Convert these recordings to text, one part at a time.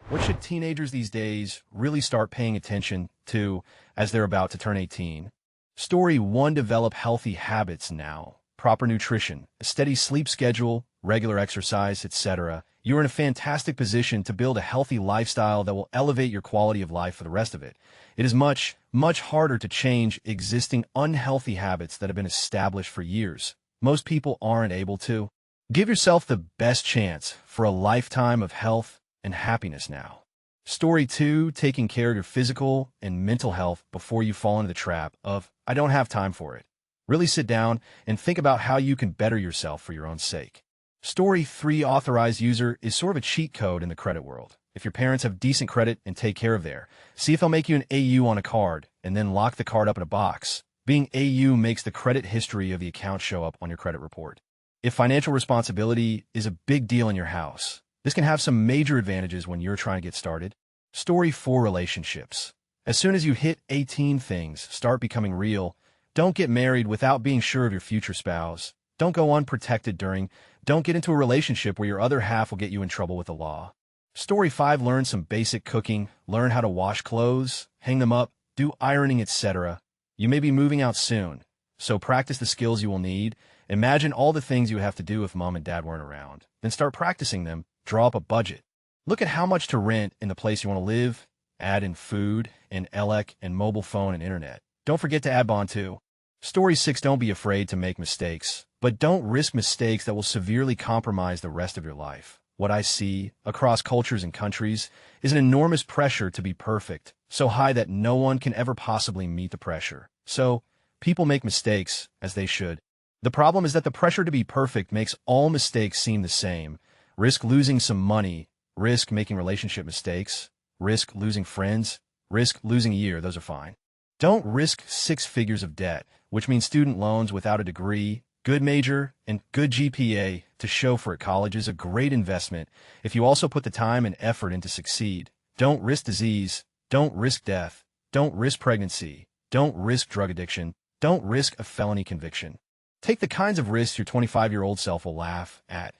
What should teenagers these days really start paying attention to as they're about to turn 18? Story 1. Develop healthy habits now. Proper nutrition, a steady sleep schedule, regular exercise, etc. You're in a fantastic position to build a healthy lifestyle that will elevate your quality of life for the rest of it. It is much, much harder to change existing unhealthy habits that have been established for years. Most people aren't able to. Give yourself the best chance for a lifetime of health and happiness now. Story 2. Taking care of your physical and mental health before you fall into the trap of, I don't have time for it. Really sit down and think about how you can better yourself for your own sake. Story 3. Authorized user is sort of a cheat code in the credit world. If your parents have decent credit and take care of theyre, see if they'll make you an AU on a card and then lock the card up in a box. Being AU makes the credit history of the account show up on your credit report. If financial responsibility is a big deal in your house, this can have some major advantages when you're trying to get started. Story 4. Relationships. As soon as you hit 18, things start becoming real. Don't get married without being sure of your future spouse. Don't go unprotected Don't get into a relationship where your other half will get you in trouble with the law. Story 5. Learn some basic cooking. Learn how to wash clothes, hang them up, do ironing, etc. You may be moving out soon, so practice the skills you will need. Imagine all the things you would have to do if mom and dad weren't around. Then start practicing them. Draw up a budget. Look at how much to rent in the place you want to live. Add in food and elec and mobile phone and internet. Don't forget to add bond too. Story 6. Don't be afraid to make mistakes, but don't risk mistakes that will severely compromise the rest of your life. What I see across cultures and countries is an enormous pressure to be perfect, so high that no one can ever possibly meet the pressure. So, people make mistakes, as they should. The problem is that the pressure to be perfect makes all mistakes seem the same. Risk losing some money, risk making relationship mistakes, risk losing friends, risk losing a year, those are fine. Don't risk 6 figures of debt, which means student loans without a degree, good major, and good GPA to show for at college is a great investment if you also put the time and effort in to succeed. Don't risk disease, don't risk death, don't risk pregnancy, don't risk drug addiction, don't risk a felony conviction. Take the kinds of risks your 25-year-old self will laugh at.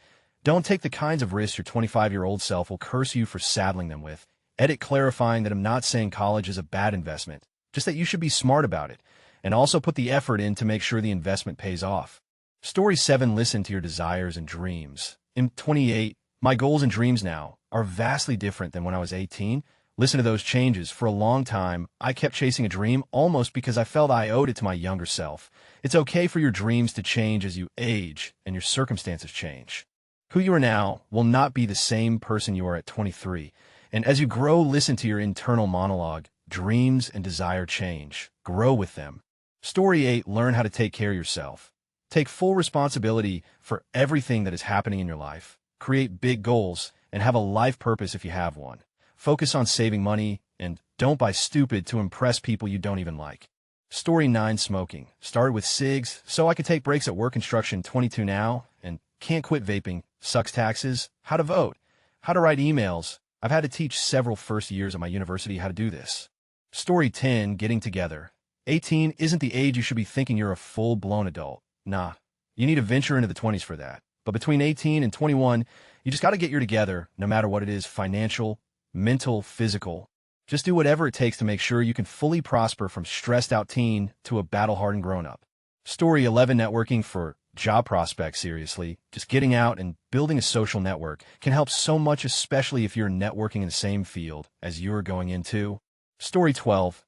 Don't take the kinds of risks your 25-year-old self will curse you for saddling them with. Edit clarifying that I'm not saying college is a bad investment, just that you should be smart about it, and also put the effort in to make sure the investment pays off. Story 7. Listen to your desires and dreams. I'm 28. My goals and dreams now are vastly different than when I was 18. Listen to those changes. For a long time, I kept chasing a dream almost because I felt I owed it to my younger self. It's okay for your dreams to change as you age and your circumstances change. Who you are now will not be the same person you are at 23. And as you grow, listen to your internal monologue. Dreams and desire change. Grow with them. Story 8. Learn how to take care of yourself. Take full responsibility for everything that is happening in your life. Create big goals and have a life purpose if you have one. Focus on saving money and don't buy stupid to impress people you don't even like. Story 9. Smoking. Started with cigs, so I could take breaks at work. Construction. 22 now, and can't quit vaping. Sucks taxes. How to vote. How to write emails. I've had to teach several first years at my university how to do this. Story 10. Getting together. 18 isn't the age you should be thinking you're a full-blown adult. Nah, you need to venture into the 20s for that. But between 18 and 21, you just got to get your together, no matter what it is, financial, mental, physical. Just do whatever it takes to make sure you can fully prosper from stressed-out teen to a battle-hardened grown-up. Story 11. Networking for job prospects. Seriously, just getting out and building a social network can help so much, especially if you're networking in the same field as you're going into. Story 12.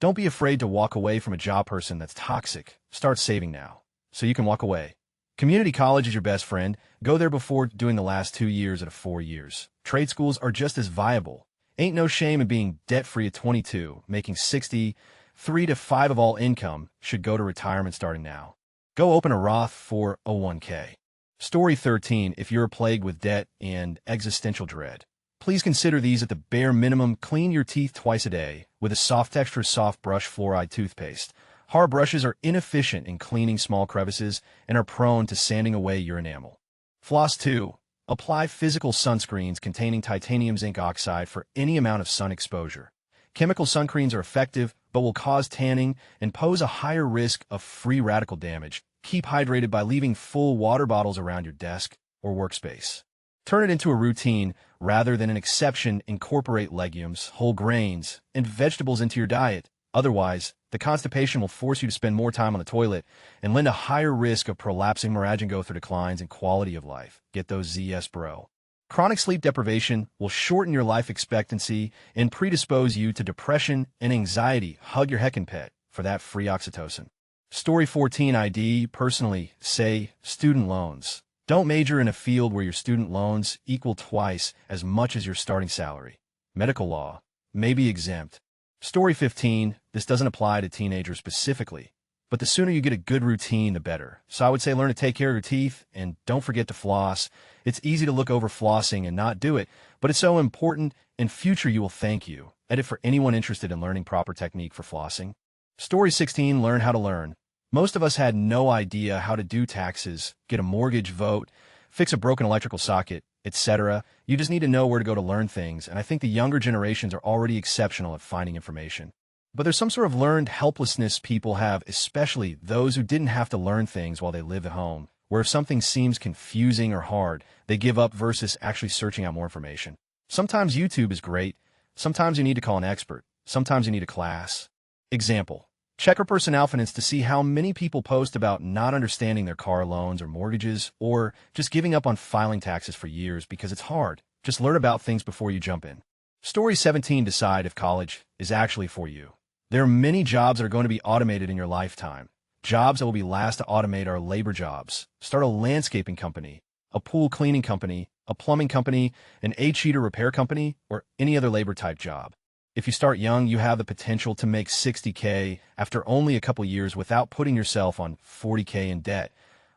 Don't be afraid to walk away from a job person that's toxic. Start saving now, so you can walk away. Community college is your best friend. Go there before doing the last 2 years out of 4 years. Trade schools are just as viable. Ain't no shame in being debt-free at 22. Making 60, 3 to 5 of all income should go to retirement starting now. Go open a Roth 401k. Story 13. If you're plagued with debt and existential dread, please consider these at the bare minimum. Clean your teeth twice a day with a soft extra soft brush fluoride toothpaste. Hard brushes are inefficient in cleaning small crevices and are prone to sanding away your enamel. Floss 2. Apply physical sunscreens containing titanium zinc oxide for any amount of sun exposure. Chemical sunscreens are effective, but will cause tanning and pose a higher risk of free radical damage. Keep hydrated by leaving full water bottles around your desk or workspace. Turn it into a routine rather than an exception. Incorporate legumes, whole grains, and vegetables into your diet. Otherwise, the constipation will force you to spend more time on the toilet and lend a higher risk of prolapsing margin go through declines in quality of life. Get those ZS, bro. Chronic sleep deprivation will shorten your life expectancy and predispose you to depression and anxiety. Hug your heckin' pet for that free oxytocin. Story 14 ID. Personally, say student loans. Don't major in a field where your student loans equal twice as much as your starting salary. Medical law may be exempt. Story 15. This doesn't apply to teenagers specifically, but the sooner you get a good routine, the better. So I would say learn to take care of your teeth and don't forget to floss. It's easy to look over flossing and not do it, but it's so important. In future, you will thank you. Edit for anyone interested in learning proper technique for flossing. Story 16. Learn how to learn. Most of us had no idea how to do taxes, get a mortgage, vote, fix a broken electrical socket, etc. You just need to know where to go to learn things, and I think the younger generations are already exceptional at finding information. But there's some sort of learned helplessness people have, especially those who didn't have to learn things while they live at home, where if something seems confusing or hard, they give up versus actually searching out more information. Sometimes YouTube is great. Sometimes you need to call an expert. Sometimes you need a class. Example. Check our personnel finance to see how many people post about not understanding their car loans or mortgages, or just giving up on filing taxes for years because it's hard. Just learn about things before you jump in. Story 17. Decide if college is actually for you. There are many jobs that are going to be automated in your lifetime. Jobs that will be last to automate are labor jobs. Start a landscaping company, a pool cleaning company, a plumbing company, an heater repair company, or any other labor type job. If you start young, you have the potential to make $60K after only a couple years without putting yourself on $40K in debt.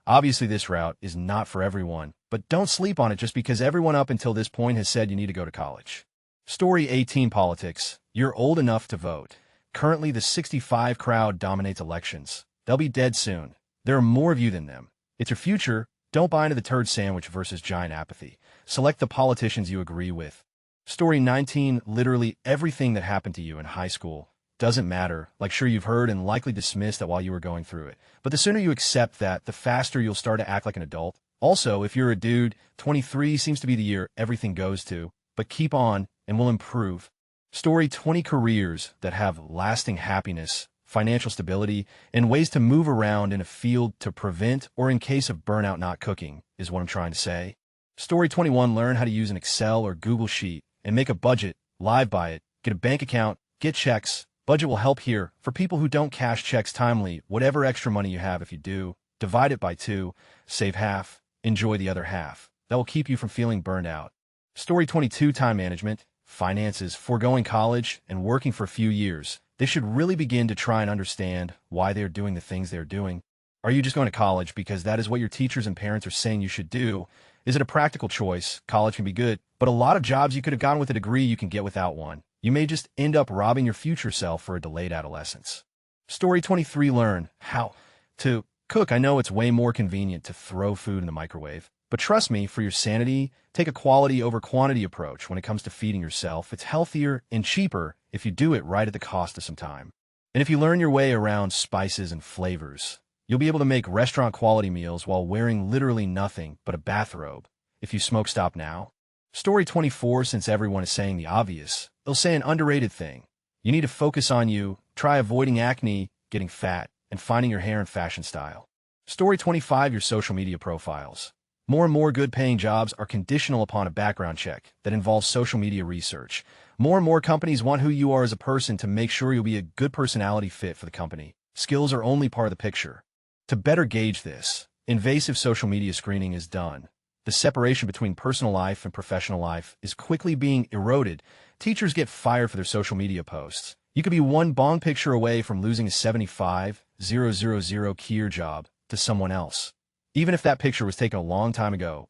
Obviously, this route is not for everyone, but don't sleep on it just because everyone up until this point has said you need to go to college. Story 18. Politics. You're old enough to vote. Currently, the 65 crowd dominates elections. They'll be dead soon. There are more of you than them. It's your future. Don't buy into the turd sandwich versus giant apathy. Select the politicians you agree with. Story 19. Literally everything that happened to you in high school doesn't matter. Like, sure, you've heard and likely dismissed that while you were going through it. But the sooner you accept that, the faster you'll start to act like an adult. Also, if you're a dude, 23 seems to be the year everything goes to. But keep on and we'll improve. Story 20. Careers that have lasting happiness, financial stability, and ways to move around in a field to prevent or in case of burnout not cooking is what I'm trying to say. Story 21. Learn how to use an Excel or Google Sheet and make a budget, live by it, get a bank account, get checks. Budget will help here. For people who don't cash checks timely, whatever extra money you have, if you do, divide it by 2, save half, enjoy the other half. That will keep you from feeling burned out. Story 22. Time management, finances, foregoing college, and working for a few years. They should really begin to try and understand why they're doing the things they're doing. Are you just going to college because that is what your teachers and parents are saying you should do? Is it a practical choice? College can be good, but a lot of jobs you could have gotten with a degree you can get without one. You may just end up robbing your future self for a delayed adolescence. Story 23. Learn how to cook. I know it's way more convenient to throw food in the microwave, but trust me, for your sanity, take a quality over quantity approach when it comes to feeding yourself. It's healthier and cheaper if you do it right at the cost of some time. And if you learn your way around spices and flavors, you'll be able to make restaurant-quality meals while wearing literally nothing but a bathrobe. If you smoke, stop now. Story 24. Since everyone is saying the obvious, they'll say an underrated thing. You need to focus on you, try avoiding acne, getting fat, and finding your hair and fashion style. Story 25. Your social media profiles. More and more good-paying jobs are conditional upon a background check that involves social media research. More and more companies want who you are as a person to make sure you'll be a good personality fit for the company. Skills are only part of the picture. To better gauge this, invasive social media screening is done. The separation between personal life and professional life is quickly being eroded. Teachers get fired for their social media posts. You could be one bong picture away from losing a 75,000 career job to someone else, even if that picture was taken a long time ago.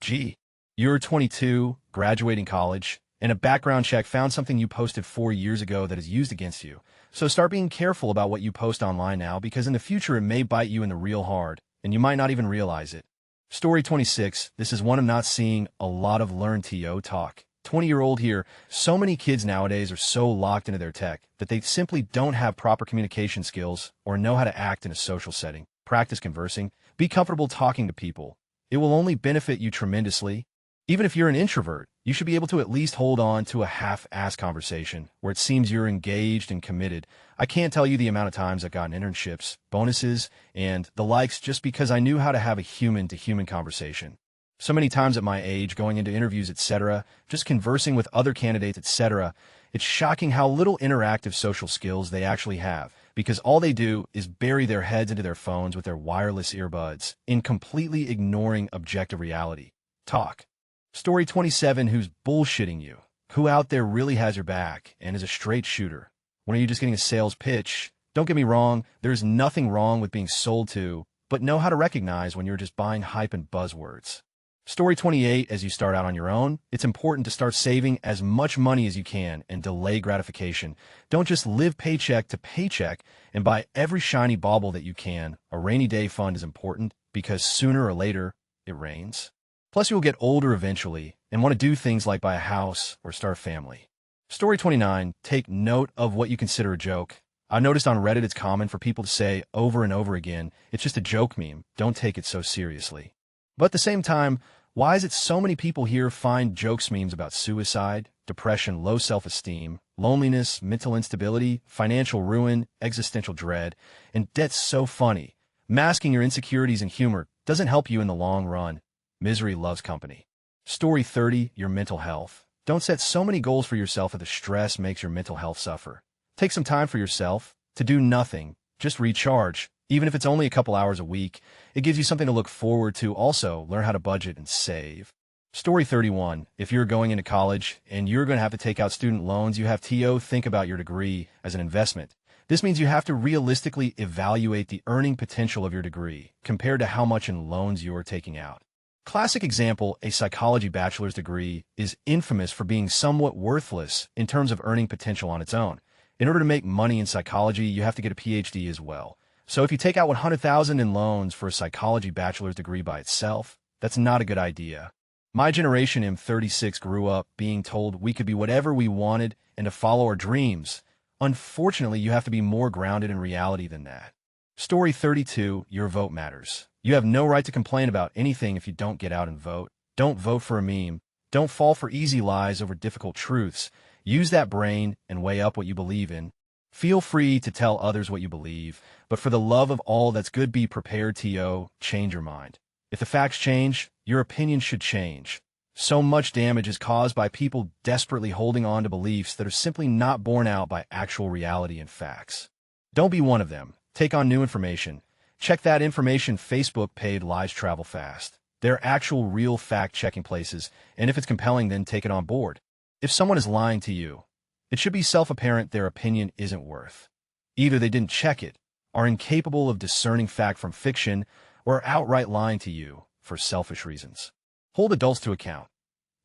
Gee, you're 22, graduating college, and a background check found something you posted 4 years ago that is used against you. So start being careful about what you post online now, because in the future it may bite you in the real hard, and you might not even realize it. Story 26. This is one I'm not seeing a lot of learn TO talk. 20-year-old here. So many kids nowadays are so locked into their tech that they simply don't have proper communication skills or know how to act in a social setting. Practice conversing. Be comfortable talking to people. It will only benefit you tremendously. Even if you're an introvert, you should be able to at least hold on to a half-assed conversation where it seems you're engaged and committed. I can't tell you the amount of times I've gotten internships, bonuses, and the likes just because I knew how to have a human-to-human conversation. So many times at my age, going into interviews, etc., just conversing with other candidates, etc., it's shocking how little interactive social skills they actually have, because all they do is bury their heads into their phones with their wireless earbuds, in completely ignoring objective reality. Talk. Story 27, who's bullshitting you? Who out there really has your back and is a straight shooter? When are you just getting a sales pitch? Don't get me wrong, there's nothing wrong with being sold to, but know how to recognize when you're just buying hype and buzzwords. Story 28, as you start out on your own, it's important to start saving as much money as you can and delay gratification. Don't just live paycheck to paycheck and buy every shiny bauble that you can. A rainy day fund is important because sooner or later, it rains. Plus, you'll get older eventually and want to do things like buy a house or start a family. Story 29, take note of what you consider a joke. I've noticed on Reddit it's common for people to say over and over again, it's just a joke meme, don't take it so seriously. But at the same time, why is it so many people here find jokes memes about suicide, depression, low self-esteem, loneliness, mental instability, financial ruin, existential dread, and debt so funny? Masking your insecurities and humor doesn't help you in the long run. Misery loves company. Story 30, your mental health. Don't set so many goals for yourself that the stress makes your mental health suffer. Take some time for yourself to do nothing. Just recharge. Even if it's only a couple hours a week, it gives you something to look forward to. Also, learn how to budget and save. Story 31, if you're going into college and you're going to have to take out student loans, you have TO, think about your degree as an investment. This means you have to realistically evaluate the earning potential of your degree compared to how much in loans you are taking out. Classic example, a psychology bachelor's degree is infamous for being somewhat worthless in terms of earning potential on its own. In order to make money in psychology, you have to get a PhD as well. So if you take out $100,000 in loans for a psychology bachelor's degree by itself, that's not a good idea. My generation, M36, grew up being told we could be whatever we wanted and to follow our dreams. Unfortunately, you have to be more grounded in reality than that. Story 32, your vote matters. You have no right to complain about anything if you don't get out and vote. Don't vote for a meme. Don't fall for easy lies over difficult truths. Use that brain and weigh up what you believe in. Feel free to tell others what you believe, but for the love of all that's good, be prepared to change your mind. If the facts change, your opinion should change. So much damage is caused by people desperately holding on to beliefs that are simply not borne out by actual reality and facts. Don't be one of them. Take on new information. Check that information. Facebook paid lies travel fast. They're actual real fact-checking places, and if it's compelling, then take it on board. If someone is lying to you, it should be self-apparent their opinion isn't worth. Either they didn't check it, are incapable of discerning fact from fiction, or are outright lying to you for selfish reasons. Hold adults to account.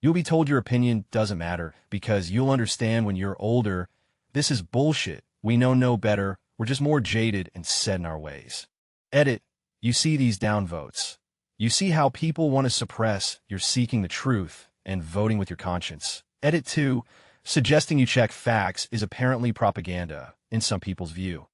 You'll be told your opinion doesn't matter because you'll understand when you're older, this is bullshit. We know no better. We're just more jaded and set in our ways. Edit. You see these downvotes. You see how people want to suppress you're seeking the truth and voting with your conscience. Edit 2. Suggesting you check facts is apparently propaganda in some people's view.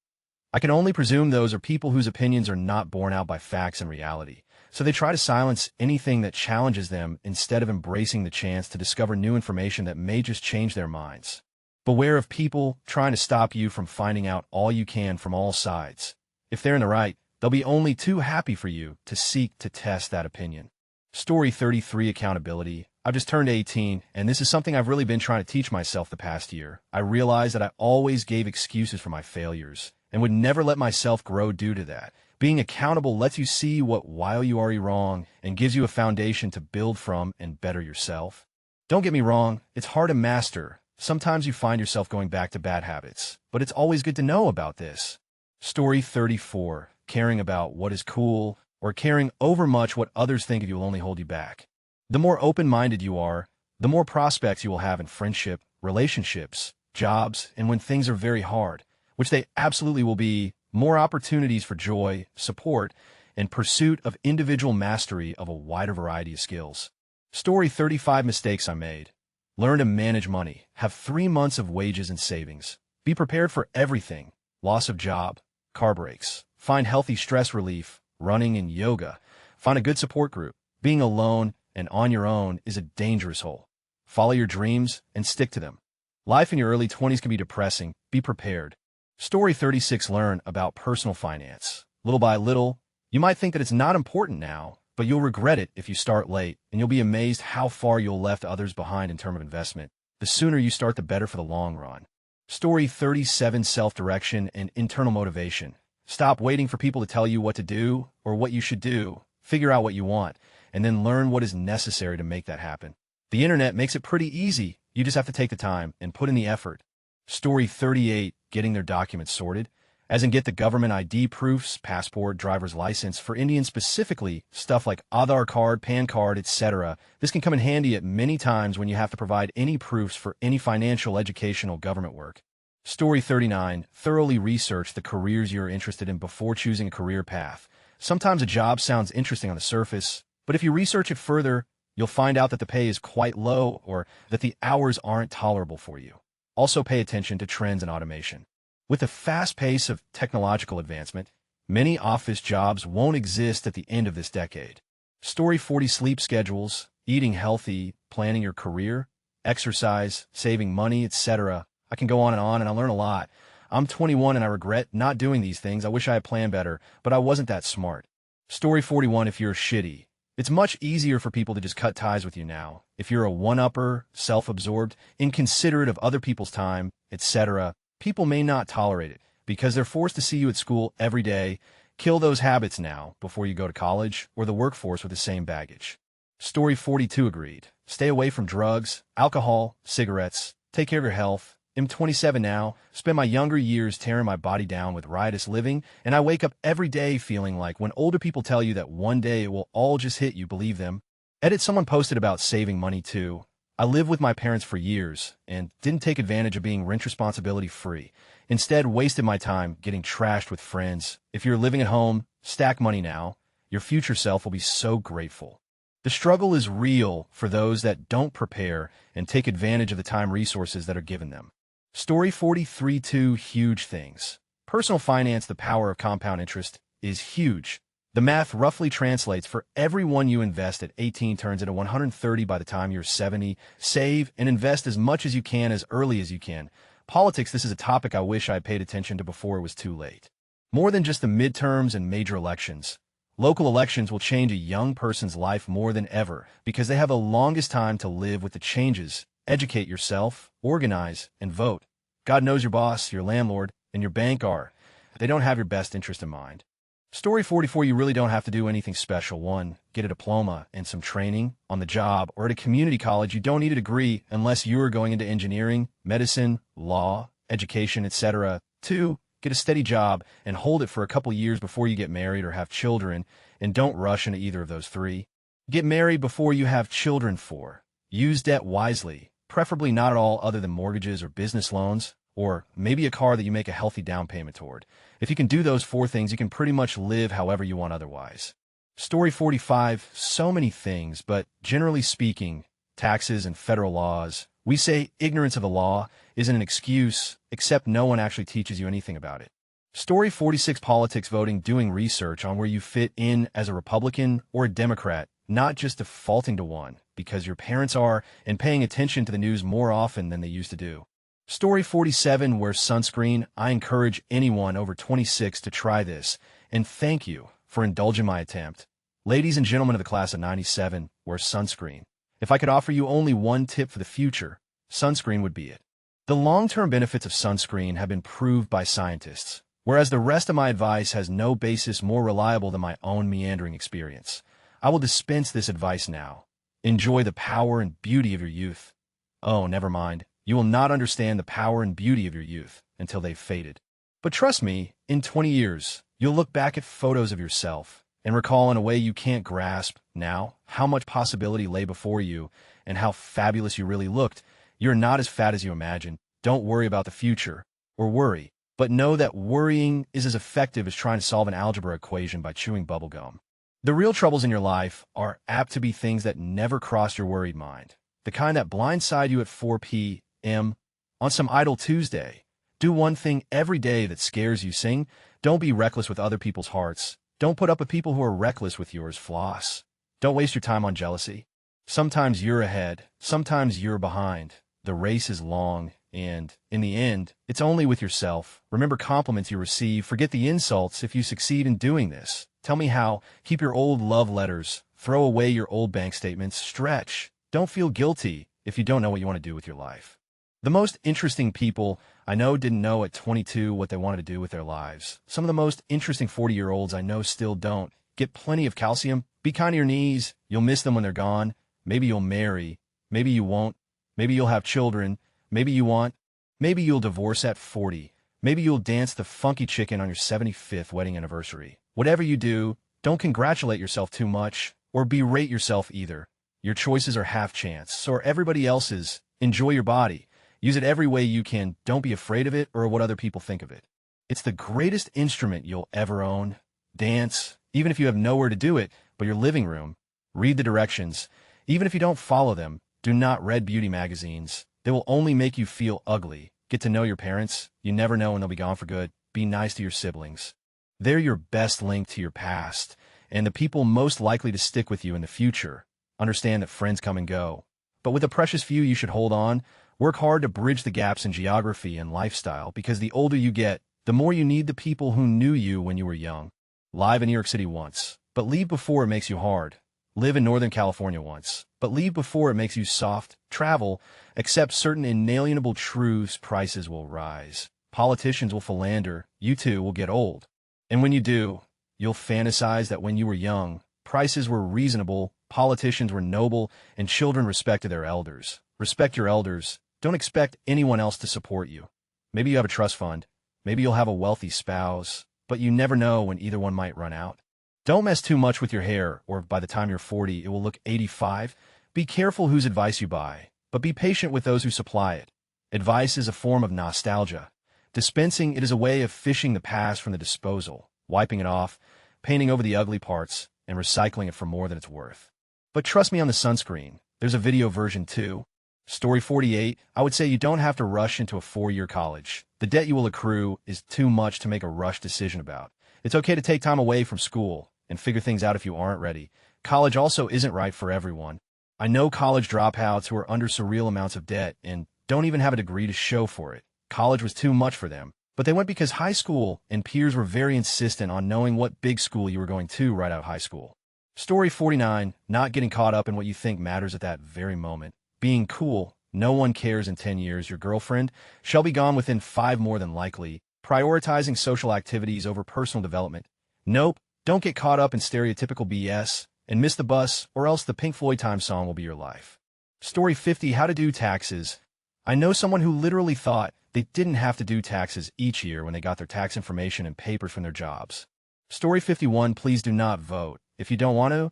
I can only presume those are people whose opinions are not borne out by facts and reality, so they try to silence anything that challenges them instead of embracing the chance to discover new information that may just change their minds. Beware of people trying to stop you from finding out all you can from all sides. If they're in the right, they'll be only too happy for you to seek to test that opinion. Story 33, accountability. I've just turned 18, and this is something I've really been trying to teach myself the past year. I realized that I always gave excuses for my failures and would never let myself grow due to that. Being accountable lets you see while you are wrong and gives you a foundation to build from and better yourself. Don't get me wrong, it's hard to master. Sometimes you find yourself going back to bad habits, but it's always good to know about this. Story 34, caring about what is cool or caring overmuch what others think of you will only hold you back. The more open-minded you are, the more prospects you will have in friendship, relationships, jobs, and when things are very hard, which they absolutely will be, more opportunities for joy, support, and pursuit of individual mastery of a wider variety of skills. Story 35, mistakes I made. Learn to manage money. Have 3 months of wages and savings. Be prepared for everything. Loss of job, car breaks. Find healthy stress relief, running and yoga. Find a good support group. Being alone and on your own is a dangerous hole. Follow your dreams and stick to them. Life in your early 20s can be depressing. Be prepared. Story 36. Learn about personal finance. Little by little, you might think that it's not important now, but you'll regret it if you start late, and you'll be amazed how far you'll left others behind in terms of investment. The sooner you start, the better for the long run. Story 37. Self-direction and internal motivation. Stop waiting for people to tell you what to do or what you should do. Figure out what you want, and then learn what is necessary to make that happen. The internet makes it pretty easy. You just have to take the time and put in the effort. Story 38. Getting their documents sorted. As in get the government ID proofs, passport, driver's license. For Indians specifically, stuff like Aadhaar card, PAN card, etc. This can come in handy at many times when you have to provide any proofs for any financial, educational, government work. Story 39. Thoroughly research the careers you're interested in before choosing a career path. Sometimes a job sounds interesting on the surface, but if you research it further, you'll find out that the pay is quite low or that the hours aren't tolerable for you. Also pay attention to trends in automation. With the fast pace of technological advancement, many office jobs won't exist at the end of this decade. Story 40. Sleep schedules, eating healthy, planning your career, exercise, saving money, etc. I can go on, and I learn a lot. I'm 21 and I regret not doing these things. I wish I had planned better, but I wasn't that smart. Story 41. If you're shitty, it's much easier for people to just cut ties with you now. If you're a one-upper, self-absorbed, inconsiderate of other people's time, etc., people may not tolerate it because they're forced to see you at school every day. Kill those habits now before you go to college or the workforce with the same baggage. Story 42. Agreed. Stay away from drugs, alcohol, cigarettes. Take care of your health. I'm 27 now, spent my younger years tearing my body down with riotous living, and I wake up every day feeling like when older people tell you that one day it will all just hit you, believe them. Edit. Someone posted about saving money too. I lived with my parents for years and didn't take advantage of being rent responsibility free. Instead, wasted my time getting trashed with friends. If you're living at home, stack money now. Your future self will be so grateful. The struggle is real for those that don't prepare and take advantage of the time resources that are given them. Story 43. 2 huge things. Personal finance. The power of compound interest is huge. The math roughly translates for every one you invest at 18 turns into 130 by the time you're 70. Save and invest as much as you can as early as you can. Politics. This is a topic I wish I had paid attention to before it was too late. More than just the midterms and major elections. Local elections will change a young person's life more than ever because they have the longest time to live with the changes. Educate yourself, organize, and vote. God knows your boss, your landlord, and your bank are. They don't have your best interest in mind. Story 44. You really don't have to do anything special. 1. Get a diploma and some training on the job or at a community college. You don't need a degree unless you are going into engineering, medicine, law, education, etc. 2. Get a steady job and hold it for a couple years before you get married or have children, and don't rush into either of those 3. Get married before you have children. 4. Use debt wisely, preferably not at all other than mortgages or business loans, or maybe a car that you make a healthy down payment toward. If you can do those 4 things, you can pretty much live however you want otherwise. Story 45. So many things, but generally speaking, taxes and federal laws. We say ignorance of the law isn't an excuse, except no one actually teaches you anything about it. Story 46. Politics. Voting. Doing research on where you fit in as a Republican or a Democrat, not just defaulting to one because your parents are, and paying attention to the news more often than they used to do. Story 47. Wear sunscreen. I encourage anyone over 26 to try this, and thank you for indulging my attempt. Ladies and gentlemen of the class of 97, wear sunscreen. If I could offer you only one tip for the future, sunscreen would be it. The long-term benefits of sunscreen have been proved by scientists, whereas the rest of my advice has no basis more reliable than my own meandering experience. I will dispense this advice now. Enjoy the power and beauty of your youth. Oh, never mind. You will not understand the power and beauty of your youth until they've faded. But trust me, in 20 years, you'll look back at photos of yourself and recall in a way you can't grasp now how much possibility lay before you and how fabulous you really looked. You're not as fat as you imagine. Don't worry about the future, or worry, but know that worrying is as effective as trying to solve an algebra equation by chewing bubblegum. The real troubles in your life are apt to be things that never cross your worried mind, the kind that blindside you at 4 p.m. on some idle Tuesday. Do one thing every day that scares you. Sing. Don't be reckless with other people's hearts. Don't put up with people who are reckless with yours. Floss. Don't waste your time on jealousy. Sometimes you're ahead, sometimes you're behind. The race is long, and, in the end, it's only with yourself. Remember compliments you receive, forget the insults if you succeed in doing this. Tell me how, keep your old love letters, throw away your old bank statements, stretch. Don't feel guilty if you don't know what you want to do with your life. The most interesting people I know didn't know at 22 what they wanted to do with their lives. Some of the most interesting 40-year-olds I know still don't. Get plenty of calcium, be kind to your knees, you'll miss them when they're gone. Maybe you'll marry, maybe you won't, maybe you'll have children, maybe you want, maybe you'll divorce at 40, maybe you'll dance the funky chicken on your 75th wedding anniversary. Whatever you do, don't congratulate yourself too much, or berate yourself either. Your choices are half chance, so are everybody else's. Enjoy your body. Use it every way you can. Don't be afraid of it or what other people think of it. It's the greatest instrument you'll ever own. Dance, even if you have nowhere to do it but your living room. Read the directions. Even if you don't follow them, do not read beauty magazines. They will only make you feel ugly. Get to know your parents. You never know when they'll be gone for good. Be nice to your siblings. They're your best link to your past, and the people most likely to stick with you in the future. Understand that friends come and go. But with the precious few you should hold on, work hard to bridge the gaps in geography and lifestyle, because the older you get, the more you need the people who knew you when you were young. Live in New York City once, but leave before it makes you hard. Live in Northern California once, but leave before it makes you soft. Travel, accept certain inalienable truths. Prices will rise. Politicians will philander. You too will get old. And when you do, you'll fantasize that when you were young, prices were reasonable, politicians were noble, and children respected their elders. Respect your elders. Don't expect anyone else to support you. Maybe you have a trust fund. Maybe you'll have a wealthy spouse, but you never know when either one might run out. Don't mess too much with your hair, or by the time you're 40, it will look 85. Be careful whose advice you buy, but be patient with those who supply it. Advice is a form of nostalgia. Dispensing it is a way of fishing the past from the disposal, wiping it off, painting over the ugly parts, and recycling it for more than it's worth. But trust me on the sunscreen. There's a video version too. Story 48, I would say you don't have to rush into a 4-year college. The debt you will accrue is too much to make a rushed decision about. It's okay to take time away from school and figure things out if you aren't ready. College also isn't right for everyone. I know college dropouts who are under surreal amounts of debt and don't even have a degree to show for it. College was too much for them, but they went because high school and peers were very insistent on knowing what big school you were going to right out of high school. Story 49, not getting caught up in what you think matters at that very moment. Being cool, no one cares in 10 years. Your girlfriend shall be gone within 5 more than likely. Prioritizing social activities over personal development. Nope. Don't get caught up in stereotypical BS and miss the bus, or else the Pink Floyd Time song will be your life. Story 50, how to do taxes. I know someone who literally thought they didn't have to do taxes each year when they got their tax information and papers from their jobs. Story 51, please do not vote. If you don't want to,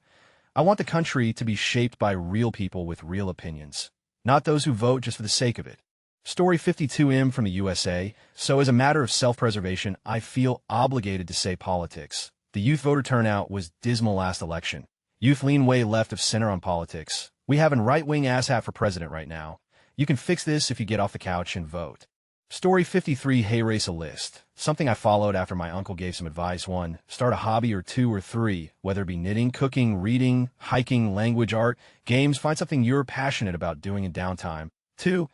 I want the country to be shaped by real people with real opinions, not those who vote just for the sake of it. Story 52M from the USA, so as a matter of self-preservation, I feel obligated to say politics. The youth voter turnout was dismal last election. Youth lean way left of center on politics. We have a right-wing asshat for president right now. You can fix this if you get off the couch and vote. Story 53, hey, race a list. Something I followed after my uncle gave some advice. 1. Start a hobby, or 2 or 3, whether it be knitting, cooking, reading, hiking, language, art, games. Find something you're passionate about doing in downtime. 2.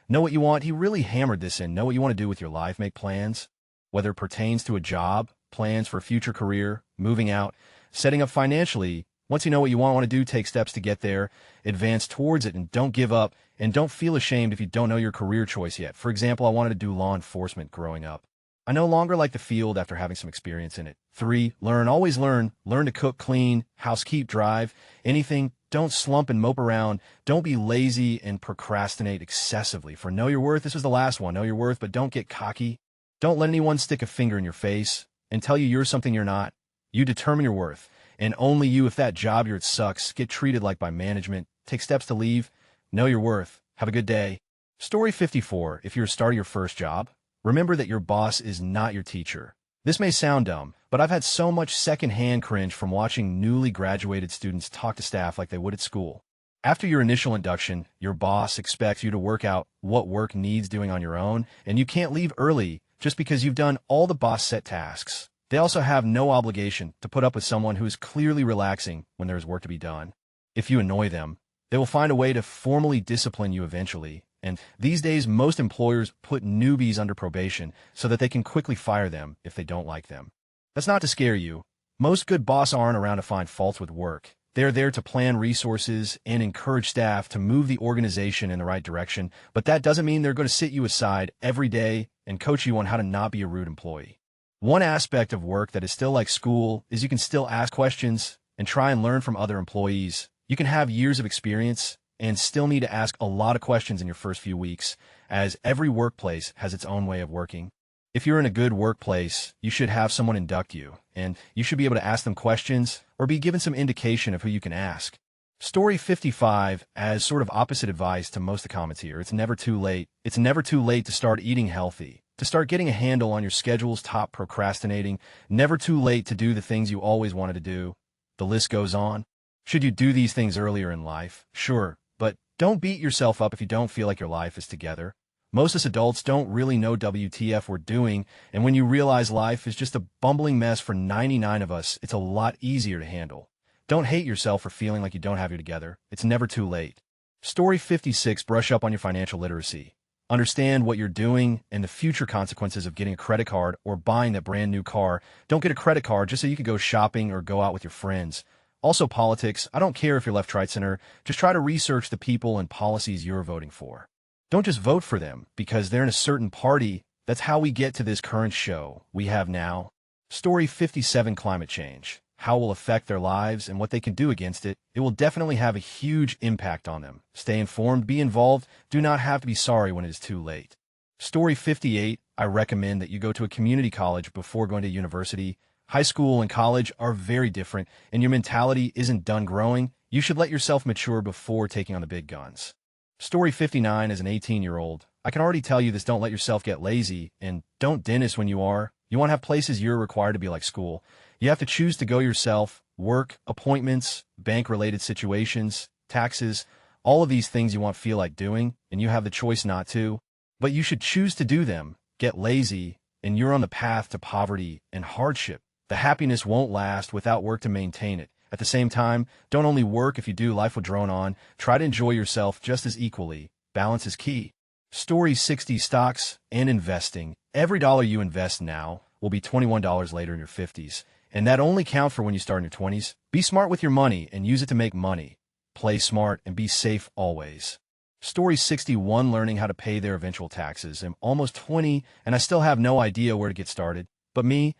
Know what you want. He really hammered this in. Know what you want to do with your life. Make plans, whether it pertains to a job, plans for a future career, moving out, setting up financially. Once you know what you want to do, take steps to get there, advance towards it, and don't give up, and don't feel ashamed if you don't know your career choice yet. For example, I wanted to do law enforcement growing up. I no longer like the field after having some experience in it. 3. Learn, always learn. Learn to cook, clean, housekeep, drive, anything. Don't slump and mope around. Don't be lazy and procrastinate excessively. For know your worth, this was the last one. Know your worth, but don't get cocky. Don't let anyone stick a finger in your face and tell you you're something you're not. You determine your worth, and only you. If that job you're at sucks, get treated like by management. Take steps to leave. Know your worth. Have a good day. Story 54, if you're starting your first job, remember that your boss is not your teacher. This may sound dumb, but I've had so much secondhand cringe from watching newly graduated students talk to staff like they would at school. After your initial induction, your boss expects you to work out what work needs doing on your own, and you can't leave early just because you've done all the boss set tasks. They also have no obligation to put up with someone who is clearly relaxing when there is work to be done. If you annoy them, They will find a way to formally discipline you eventually, and these days most employers put newbies under probation so that they can quickly fire them if they don't like them. That's not to scare you. Most good bosses aren't around to find faults with work. They're there to plan resources and encourage staff to move the organization in the right direction, but that doesn't mean they're going to sit you aside every day and coach you on how to not be a rude employee. One aspect of work that is still like school is you can still ask questions and try and learn from other employees. You can have years of experience and still need to ask a lot of questions in your first few weeks, as every workplace has its own way of working. If you're in a good workplace, you should have someone induct you, and you should be able to ask them questions or be given some indication of who you can ask. Story 55, as sort of opposite advice to most of the comments here. It's never too late. It's never too late to start eating healthy, to start getting a handle on your schedules, stop procrastinating. Never too late to do the things you always wanted to do. The list goes on. Should you do these things earlier in life? Sure, but don't beat yourself up if you don't feel like your life is together. Most of us adults don't really know WTF we're doing, and when you realize life is just a bumbling mess for 99 of us, it's a lot easier to handle. Don't hate yourself for feeling like you don't have your together. It's never too late. Story 56, brush up on your financial literacy. Understand what you're doing and the future consequences of getting a credit card or buying that brand new car. Don't get a credit card just so you can go shopping or go out with your friends. Also, politics. I don't care if you're left, right, center. Just try to research the people and policies you're voting for. Don't just vote for them because they're in a certain party. That's how we get to this current show we have now. Story 57, climate change. How it will affect their lives and what they can do against it. It will definitely have a huge impact on them. Stay informed, be involved. Do not have to be sorry when it is too late. Story 58, I recommend that you go to a community college before going to university. High school and college are very different, and your mentality isn't done growing. You should let yourself mature before taking on the big guns. Story 59, as an 18-year-old, I can already tell you this: don't let yourself get lazy, and don't dentist when you are. You won't have places you're required to be like school. You have to choose to go yourself. Work, appointments, bank-related situations, taxes, all of these things you won't feel like doing, and you have the choice not to. But you should choose to do them. Get lazy, and you're on the path to poverty and hardship. The happiness won't last without work to maintain it. At the same time, don't only work. If you do, life will drone on. Try to enjoy yourself just as equally. Balance is key. Story 60, stocks and investing. Every dollar you invest now will be $21 later in your 50s. And that only counts for when you start in your 20s. Be smart with your money and use it to make money. Play smart and be safe always. Story 61, learning how to pay their eventual taxes. I'm almost 20 and I still have no idea where to get started. But me,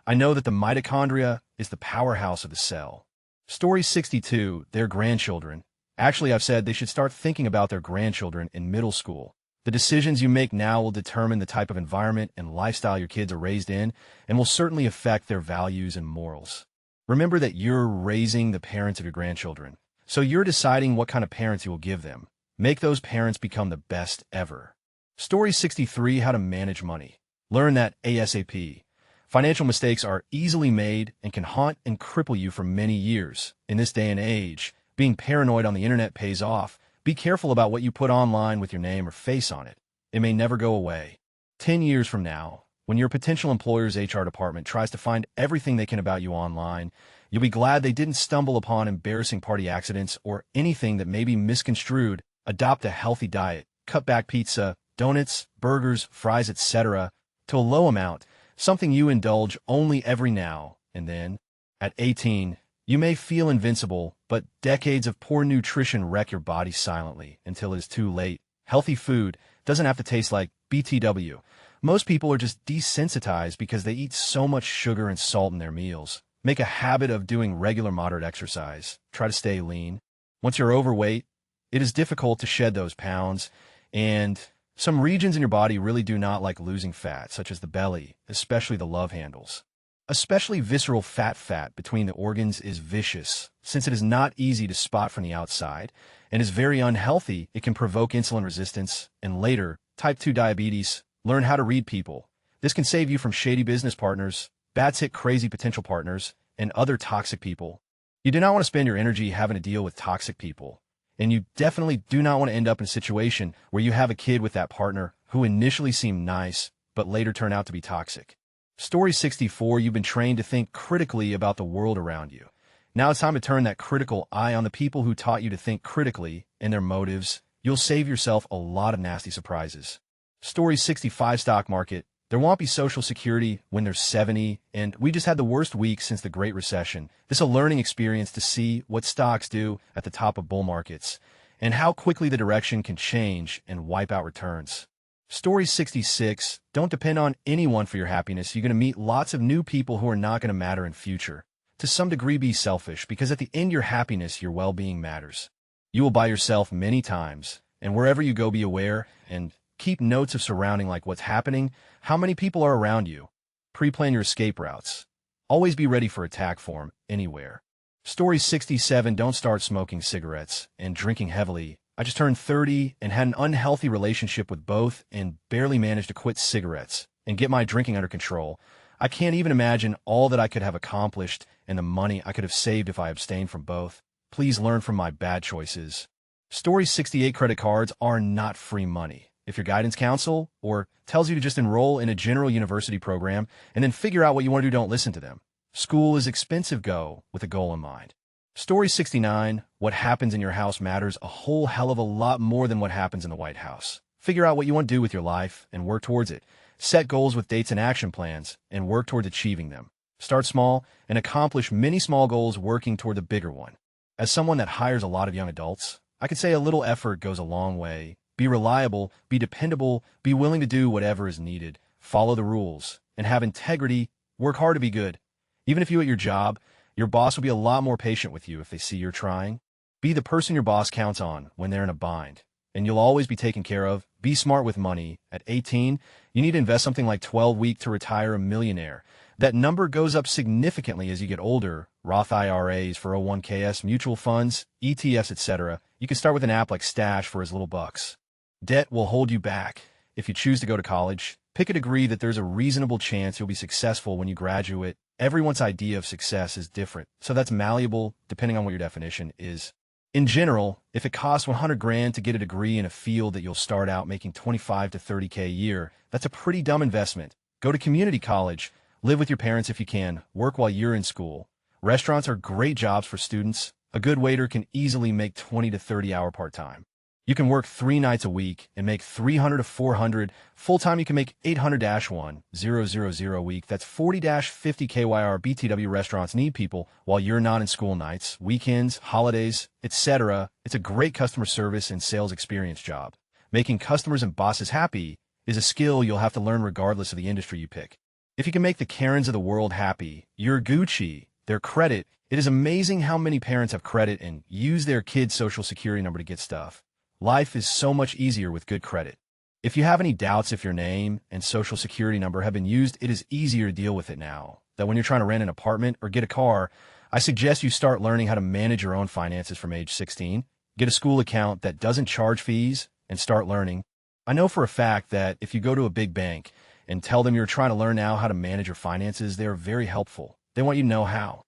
I know that the mitochondria is the powerhouse of the cell. Story 62, their grandchildren. Actually, I've said they should start thinking about their grandchildren in middle school. The decisions you make now will determine the type of environment and lifestyle your kids are raised in, and will certainly affect their values and morals. Remember that you're raising the parents of your grandchildren, so you're deciding what kind of parents you will give them. Make those parents become the best ever. Story 63, how to manage money. Learn that ASAP. Financial mistakes are easily made and can haunt and cripple you for many years. In this day and age, being paranoid on the internet pays off. Be careful about what you put online with your name or face on it. It may never go away. 10 years from now, when your potential employer's HR department tries to find everything they can about you online, you'll be glad they didn't stumble upon embarrassing party accidents or anything that may be misconstrued. Adopt a healthy diet. Cut back pizza, donuts, burgers, fries, etc. to a low amount. Something you indulge only every now and then. At 18, you may feel invincible, but decades of poor nutrition wreck your body silently until it is too late. Healthy food doesn't have to taste like BTW. Most people are just desensitized because they eat so much sugar and salt in their meals. Make a habit of doing regular moderate exercise. Try to stay lean. Once you're overweight, it is difficult to shed those pounds, and some regions in your body really do not like losing fat, such as the belly, especially the love handles. Especially visceral fat between the organs is vicious, since it is not easy to spot from the outside, and is very unhealthy. It can provoke insulin resistance, and later, type 2 diabetes. Learn how to read people. This can save you from shady business partners, bad-sick crazy potential partners, and other toxic people. You do not want to spend your energy having to deal with toxic people. And you definitely do not want to end up in a situation where you have a kid with that partner who initially seemed nice, but later turn out to be toxic. Story 64, you've been trained to think critically about the world around you. Now it's time to turn that critical eye on the people who taught you to think critically and their motives. You'll save yourself a lot of nasty surprises. Story 65 Stock Market. There won't be Social Security when there's 70, and we just had the worst week since the Great Recession. This is a learning experience to see what stocks do at the top of bull markets, and how quickly the direction can change and wipe out returns. Story 66. Don't depend on anyone for your happiness. You're going to meet lots of new people who are not going to matter in future. To some degree, be selfish, because at the end, your happiness, your well-being matters. You will buy yourself many times, and wherever you go, be aware and keep notes of surrounding, like what's happening, how many people are around you. Pre-plan your escape routes. Always be ready for attack form anywhere. Story 67. Don't start smoking cigarettes and drinking heavily. I just turned 30 and had an unhealthy relationship with both and barely managed to quit cigarettes and get my drinking under control. I can't even imagine all that I could have accomplished and the money I could have saved if I abstained from both. Please learn from my bad choices. Story 68. Credit cards are not free money. If your guidance counsel or tells you to just enroll in a general university program and then figure out what you want to do, don't listen to them. School is expensive. Go with a goal in mind. Story 69. What happens in your house matters a whole hell of a lot more than what happens in the White House. Figure out what you want to do with your life and work towards it. Set goals with dates and action plans and work towards achieving them. Start small and accomplish many small goals working toward the bigger one. As someone that hires a lot of young adults, I could say a little effort goes a long way. Be reliable, be dependable, be willing to do whatever is needed, follow the rules, and have integrity. Work hard to be good. Even if you at your job, your boss will be a lot more patient with you if they see you're trying. Be the person your boss counts on when they're in a bind, and you'll always be taken care of. Be smart with money. At 18, you need to invest something like 12 weeks to retire a millionaire. That number goes up significantly as you get older. Roth IRAs, 401ks, mutual funds, ETFs, etc. You can start with an app like Stash for as little bucks. Debt will hold you back. If you choose to go to college, pick a degree that there's a reasonable chance you'll be successful when you graduate. Everyone's idea of success is different, so that's malleable depending on what your definition is. In general, if it costs 100 grand to get a degree in a field that you'll start out making 25 to 30K a year, that's a pretty dumb investment. Go to community college, live with your parents if you can, work while you're in school. Restaurants are great jobs for students. A good waiter can easily make 20 to 30 hour part-time. You can work 3 nights a week and make 300 to 400. Full-time, you can make 800-1,000 a week. That's 40-50 KYR. BTW restaurants need people while you're not in school nights, weekends, holidays, etc. It's a great customer service and sales experience job. Making customers and bosses happy is a skill you'll have to learn regardless of the industry you pick. If you can make the Karens of the world happy, you're Gucci. Their credit. It is amazing how many parents have credit and use their kid's social security number to get stuff. Life is so much easier with good credit. If you have any doubts if your name and social security number have been used, it is easier to deal with it now. That when you're trying to rent an apartment or get a car, I suggest you start learning how to manage your own finances from age 16. Get a school account that doesn't charge fees and start learning. I know for a fact that if you go to a big bank and tell them you're trying to learn now how to manage your finances, they are very helpful. They want you to know how.